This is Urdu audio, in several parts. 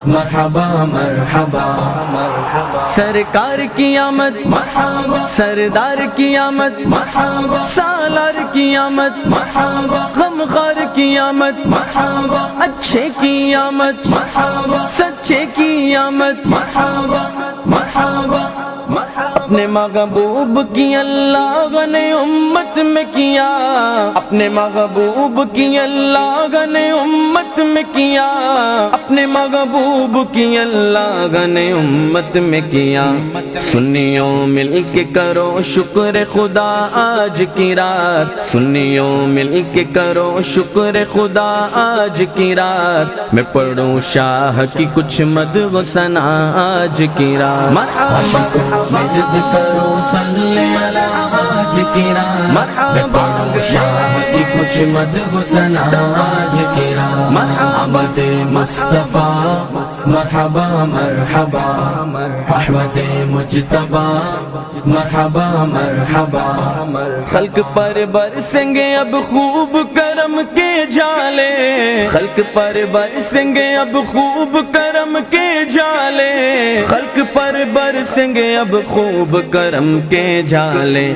مرحبا مرحبا مرحبا، سرکار کی آمد مرحبا سردار کی آمد مرحبا، سالار کی آمد مرحبا غمخوار کی آمد مرحبا، اچھے کی آمد مرحبا سچے کی آمد مرحبا مرحبا مرحبا، اپنے محبوب کی اللہ نے امت میں کیا، اپنے محبوب کی اللہ نے امت میں کیا، اپنے محبوب کی اللہ نے امت میں کیا۔ سنیوں مل کے کرو شکر خدا آج کی رات، سنیوں مل کے کرو شکر خدا آج کی رات، میں پڑھوں شاہ کی کچھ مدح و ثنا آج کی رات۔ مرحبا مدد کرو صلی علی آج کی رات، مرحبا شاہ کی کچھ مدح و ثنا آج کی رات، مرحبا احمد مصطفیٰ مرحبا مرحبا، احمد مجتبی مرحبا مرحبا، خلق پر برسیں گے اب خوب کرم کے جالے، خلق پر برسیں گے اب خوب کرم کے جالے، خلق پر برسیں گے اب خوب کرم کے جالے،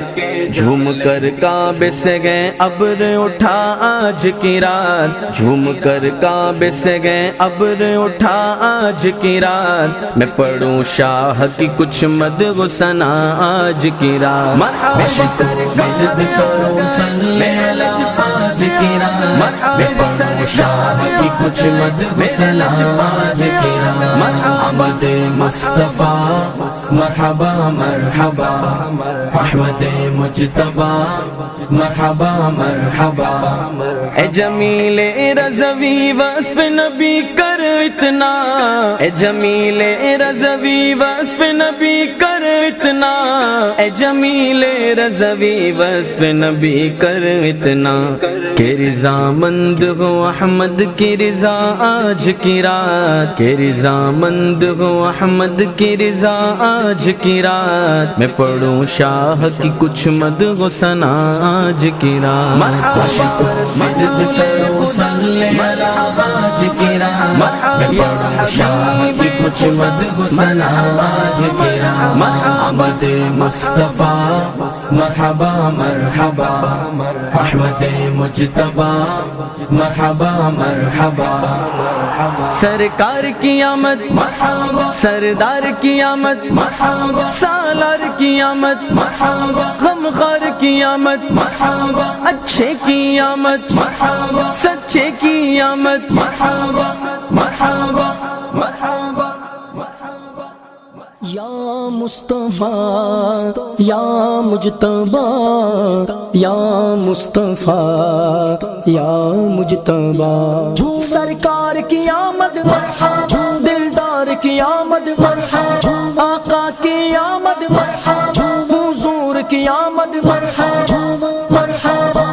جھوم کر کعبے سے گئے ابر اٹھا آج کی رات، جھوم کر کعبے سے گئے ابر اٹھا آج کی رات، میں پڑھوں شاہ کی کچھ مدح و ثنا آج کی رات۔ مرحبا مدد کرو صلی علی آج کی رات، مرحبا شاہ کی کچھ مدح و ثنا آج کی رات، احمد مصطفیٰ مرحبا مرحبا، احمد مجتبی مرحبا مرحبا، اے جمیل رضوی وصف نبی کر اتنا، اے جمیل رضوی وصف نبی کر اتنا، اے جمیل رضوی وصف نبی کر اتنا، کہ رضا مند ہو احمد کی رضا آج کی رات، کہ رضا مند ہو احمد کی رضا آج کی رات، میں پڑھوں شاہ کی کچھ مدح و ثنا آج کی رات۔ مدد کرو صلی علی آج کی رات، مرحبا شاہ کی کچھ مدح و ثنا آج کی رات، احمد مصطفیٰ مرحبا مرحبا، احمد مجتبی مرحبا مرحبا، سرکار کی آمد مرحبا سردار کی آمد مرحبا سالار کی آمد مرحبا غمخوار کی آمد مرحبا اچھے کی آمد مرحبا سچے کی آمد مرحبا مرحبا مرحبا، یا مصطفیٰ یا مجتبی یا مصطفیٰ یا مجتبی، سرکار کی آمد مرحبا، دلدار کی آمد مرحبا، آقا کی آمد مرحبا، حضور کی آمد مرحبا مرحبا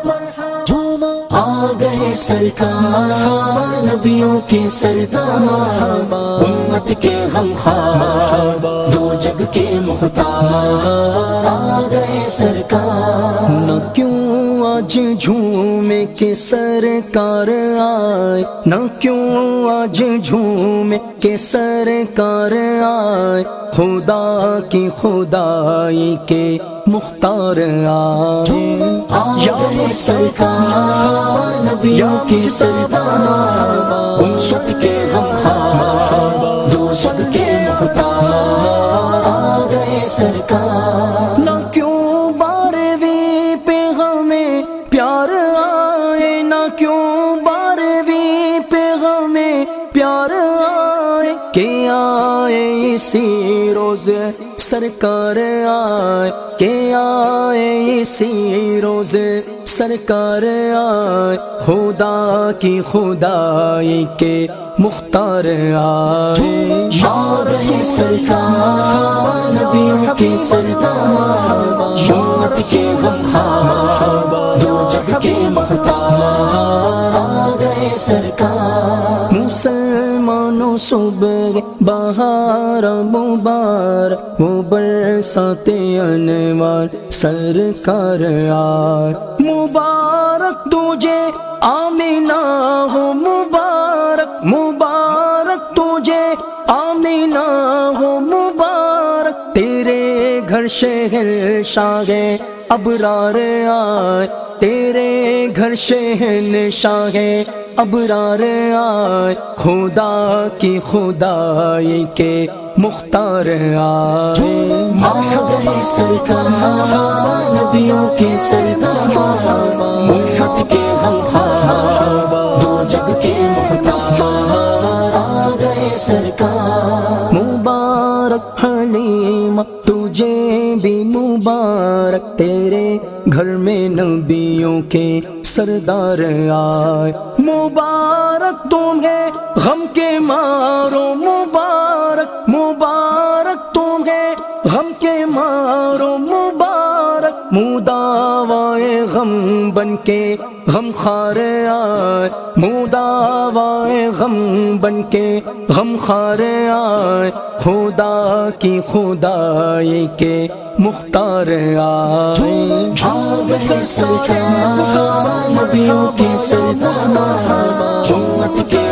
مرحبا، آ گئے سرکار نبیوں کے سردار، امت کے غمخوار، دو جگ کے مختار، آ گئے سرکار، نہ کیوں آج جھومے کے سرکار آئے، نہ کیوں آج جھومے کے سرکار آئے، خدا کی خدائی کے مختار آئے، آ گئے سرکار نبیوں کے سردار، امت کے غمخوار، دو جگ کے مختار، آ گئے سرکار، نہ کیوں بارہویں پہ ہمیں پیار آئے، نہ کیوں بارہویں پہ ہمیں پیار آئے، کہ آئے اسی روز سرکار آئے، کہ آئے اسی روز سرکار آئے، خدا کی خدائی کے مختار آئے، آ گئے سرکار نبیوں کے سردار، امت کے غمخوار، دو جگ کے مختار، آ گئے سرکار، مسلمانوں صبح بہار مبارک، وہ برسات انوار سرکار آئے، مبارک تجھے آمینہ ہو، مبارک مبارک تجھے تجھے آمینہ ہو مبارک، تیرے گھر شہنشاہ ابرار آئے، تیرے گھر شہنشاہ ابرار آئے، خدا کی خدائی کے مختار آئے۔ آگئے سرکار نبیوں کے سردار، امت کے غمخوار دو جگ کے مختار، آگئے سرکار۔ مبارک حلیمہ تجھے بھی مبارک، تیرے گھر میں نبیوں کے سردار آئے، مبارک تمہیں غم کے مارو، مبارک مبارک تمہیں غم کے مارو، مبارک مداوائے غم بن کے غم خار آئے، مداوائے غم بن کے غم خار آئے، خدا کی خدائی کے مختار آئے۔ آگئے سرکار نبیوں کے سردار، امت کے